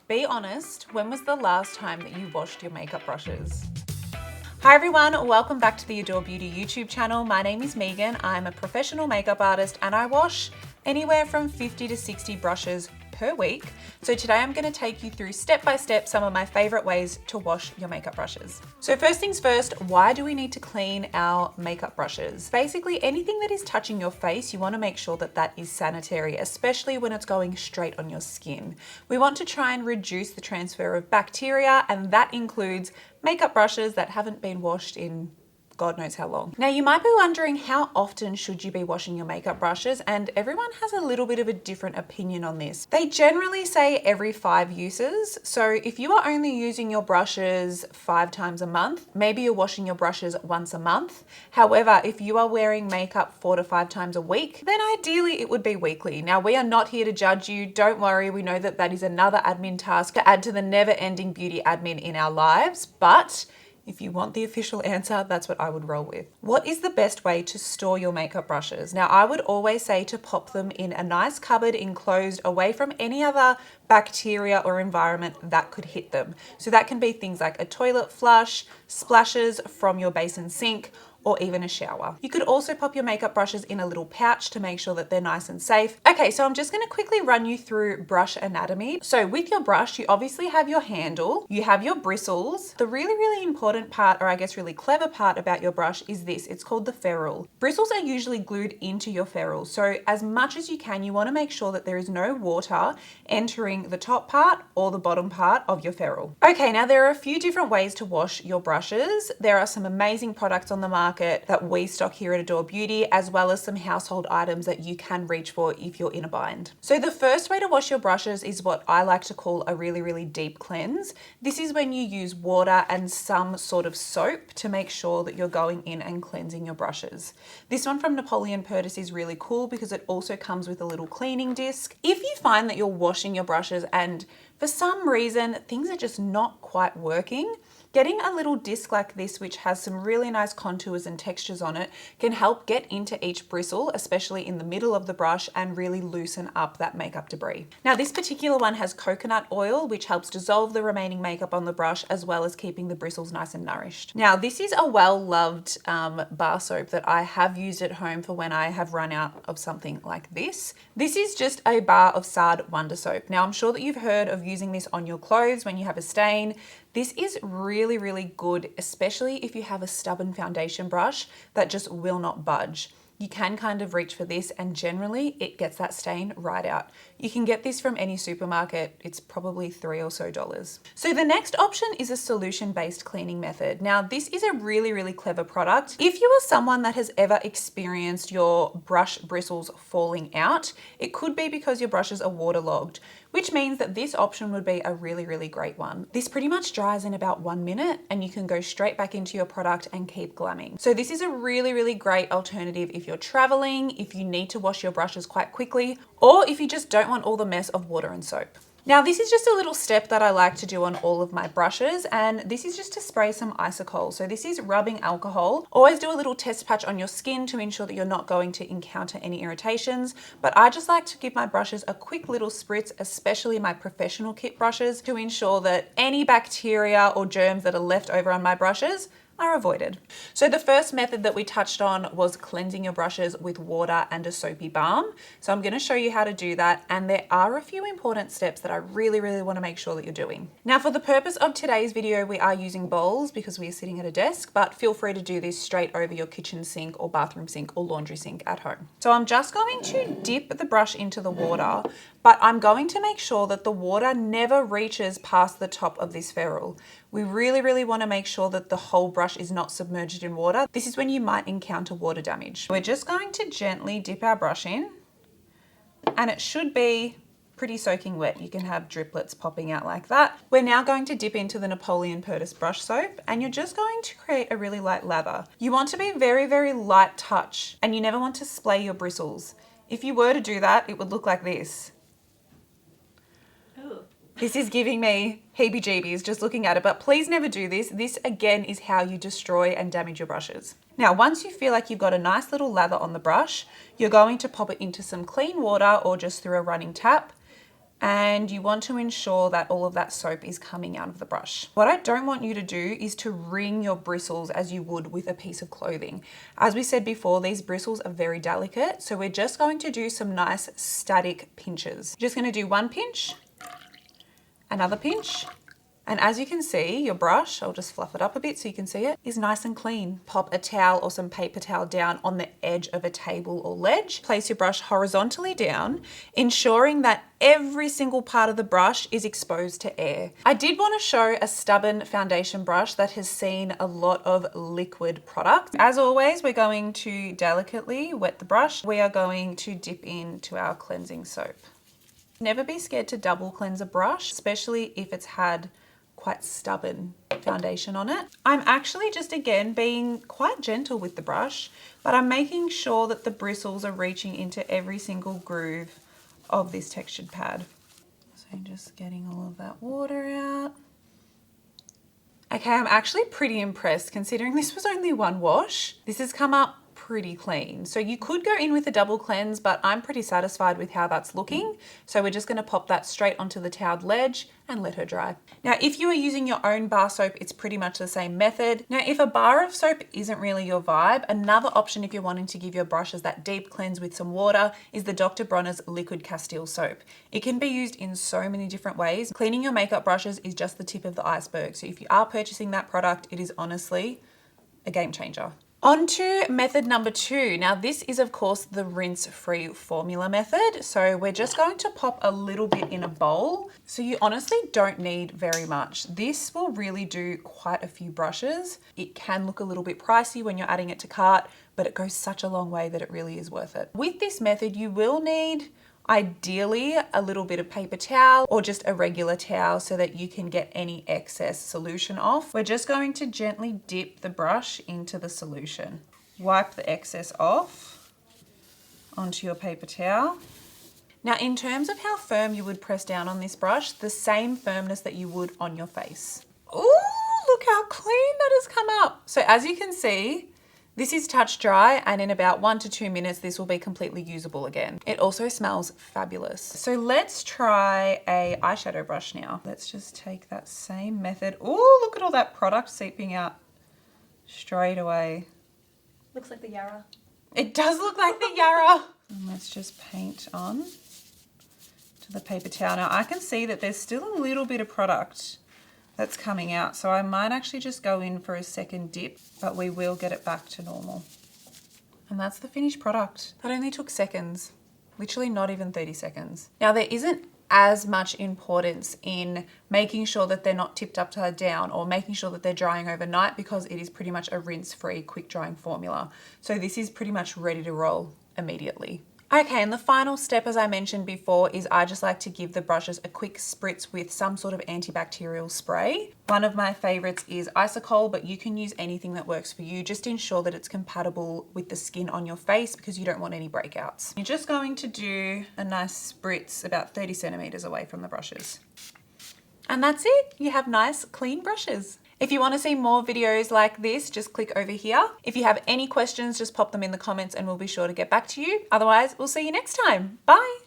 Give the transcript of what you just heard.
Be honest, when was the last time that you washed your makeup brushes? Hi everyone, welcome back to the Adore Beauty YouTube channel. My name is Megan. I'm a professional makeup artist and I wash anywhere from 50 to 60 brushes per week. So today I'm going to take you through step by step some of my favorite ways to wash your makeup brushes. So first things first, why do we need to clean our makeup brushes? Basically anything that is touching your face, you want to make sure that that is sanitary, especially when it's going straight on your skin. We want to try and reduce the transfer of bacteria, and that includes makeup brushes that haven't been washed in God knows how long. Now you might be wondering, how often should you be washing your makeup brushes? And everyone has a little bit of a different opinion on this. They generally say every 5 uses. So if you are only using your brushes 5 times a month, maybe you're washing your brushes once a month. However, if you are wearing makeup 4 to 5 times a week, then ideally it would be weekly. Now we are not here to judge you. Don't worry. We know that that is another admin task to add to the never-ending beauty admin in our lives, but if you want the official answer, that's what I would roll with. What is the best way to store your makeup brushes? Now, I would always say to pop them in a nice cupboard enclosed away from any other bacteria or environment that could hit them. So that can be things like a toilet flush, splashes from your basin sink, or even a shower. You could also pop your makeup brushes in a little pouch to make sure that they're nice and safe. Okay, so I'm just gonna quickly run you through brush anatomy. So with your brush, you obviously have your handle, you have your bristles. The really important part, or I guess really clever part about your brush is this, it's called the ferrule. Bristles are usually glued into your ferrule. So as much as you can, you wanna make sure that there is no water entering the top part or the bottom part of your ferrule. Okay, now there are a few different ways to wash your brushes. There are some amazing products on the market that we stock here at Adore Beauty, as well as some household items that you can reach for if you're in a bind. So the first way to wash your brushes is what I like to call a really deep cleanse. This is when you use water and some sort of soap to make sure that you're going in and cleansing your brushes. This one from Napoleon Purtis is really cool because it also comes with a little cleaning disc. If you find that you're washing your brushes and for some reason things are just not quite working, getting a little disc like this, which has some really nice contours and textures on it, can help get into each bristle, especially in the middle of the brush, and really loosen up that makeup debris. Now this particular one has coconut oil, which helps dissolve the remaining makeup on the brush, as well as keeping the bristles nice and nourished. Now this is a well-loved bar soap that I have used at home for when I have run out of something like this. This is just a bar of Sard Wonder Soap. Now I'm sure that you've heard of using this on your clothes when you have a stain. This is really good, especially if you have a stubborn foundation brush that just will not budge. You can kind of reach for this and generally it gets that stain right out. You can get this from any supermarket. It's probably $3 or so. So the next option is a solution-based cleaning method. Now this is a really clever product. If you are someone that has ever experienced your brush bristles falling out, it could be because your brushes are waterlogged, which means that this option would be a really great one. This pretty much dries in about 1 minute and you can go straight back into your product and keep glamming. So this is a really great alternative if you're traveling, if you need to wash your brushes quite quickly, or if you just don't want all the mess of water and soap. Now this is just a little step that I like to do on all of my brushes, and this is just to spray some isocol. So this is rubbing alcohol. Always do a little test patch on your skin to ensure that you're not going to encounter any irritations, but I just like to give my brushes a quick little spritz, especially my professional kit brushes, to ensure that any bacteria or germs that are left over on my brushes are avoided. So the first method that we touched on was cleansing your brushes with water and a soapy balm. So I'm going to show you how to do that, and there are a few important steps that I really want to make sure that you're doing. Now for the purpose of today's video, we are using bowls because we are sitting at a desk, but feel free to do this straight over your kitchen sink or bathroom sink or laundry sink at home. So I'm just going to dip the brush into the water, but I'm going to make sure that the water never reaches past the top of this ferrule. We really want to make sure that the whole brush is not submerged in water. This is when you might encounter water damage. We're just going to gently dip our brush in, and it should be pretty soaking wet. You can have driplets popping out like that. We're now going to dip into the Napoleon Purtis brush soap, and you're just going to create a really light lather. You want to be very light touch, and you never want to splay your bristles. If you were to do that, it would look like this. This is giving me heebie-jeebies just looking at it, but please never do this. This again is how you destroy and damage your brushes. Now, once you feel like you've got a nice little lather on the brush, you're going to pop it into some clean water or just through a running tap. and you want to ensure that all of that soap is coming out of the brush. What I don't want you to do is to wring your bristles as you would with a piece of clothing. As we said before, these bristles are very delicate, so we're just going to do some nice static pinches. Just going to do one pinch, another pinch, and as you can see, your brush, I'll just fluff it up a bit so you can see it, is nice and clean. Pop a towel or some paper towel down on the edge of a table or ledge. Place your brush horizontally down, ensuring that every single part of the brush is exposed to air. I did want to show a stubborn foundation brush that has seen a lot of liquid product. As always, we're going to delicately wet the brush. We are going to dip into our cleansing soap. Never be scared to double cleanse a brush, especially if it's had quite stubborn foundation on it. I'm actually just again being quite gentle with the brush, but I'm making sure that the bristles are reaching into every single groove of this textured pad. So just getting all of that water out. Okay, I'm actually pretty impressed considering this was only one wash. This has come up pretty clean. So you could go in with a double cleanse, but I'm pretty satisfied with how that's looking. So we're just going to pop that straight onto the toweled ledge and let her dry. Now, if you are using your own bar soap, it's pretty much the same method. Now, if a bar of soap isn't really your vibe, another option if you're wanting to give your brushes that deep cleanse with some water is the Dr. Bronner's Liquid Castile soap. It can be used in so many different ways. Cleaning your makeup brushes is just the tip of the iceberg. So if you are purchasing that product, it is honestly a game changer. On to method number 2. Now this is of course the rinse-free formula method. So we're just going to pop a little bit in a bowl. So you honestly don't need very much. This will really do quite a few brushes. It can look a little bit pricey when you're adding it to cart, but it goes such a long way that it really is worth it. With this method, you will need ideally a little bit of paper towel or just a regular towel so that you can get any excess solution off. We're just going to gently dip the brush into the solution. Wipe the excess off onto your paper towel. Now, in terms of how firm you would press down on this brush, the same firmness that you would on your face. Ooh, look how clean that has come up. So as you can see, this is touch dry, and in about 1 to 2 minutes, this will be completely usable again. It also smells fabulous. So let's try a eyeshadow brush now. Let's just take that same method. Oh, look at all that product seeping out straight away. Looks like the Yarra. It does look like the Yarra. And let's just paint on to the paper towel. Now I can see that there's still a little bit of product that's coming out. So I might actually just go in for a second dip, but we will get it back to normal. And that's the finished product. That only took seconds, literally not even 30 seconds. Now there isn't as much importance in making sure that they're not tipped upside down or making sure that they're drying overnight because it is pretty much a rinse-free, quick drying formula. So this is pretty much ready to roll immediately. Okay, and the final step, as I mentioned before, is I just like to give the brushes a quick spritz with some sort of antibacterial spray. One of my favorites is Isocol, but you can use anything that works for you. Just ensure that it's compatible with the skin on your face because you don't want any breakouts. You're just going to do a nice spritz about 30 centimeters away from the brushes. And that's it. You have nice, clean brushes. If you want to see more videos like this, just click over here. If you have any questions, just pop them in the comments and we'll be sure to get back to you. Otherwise, we'll see you next time. Bye.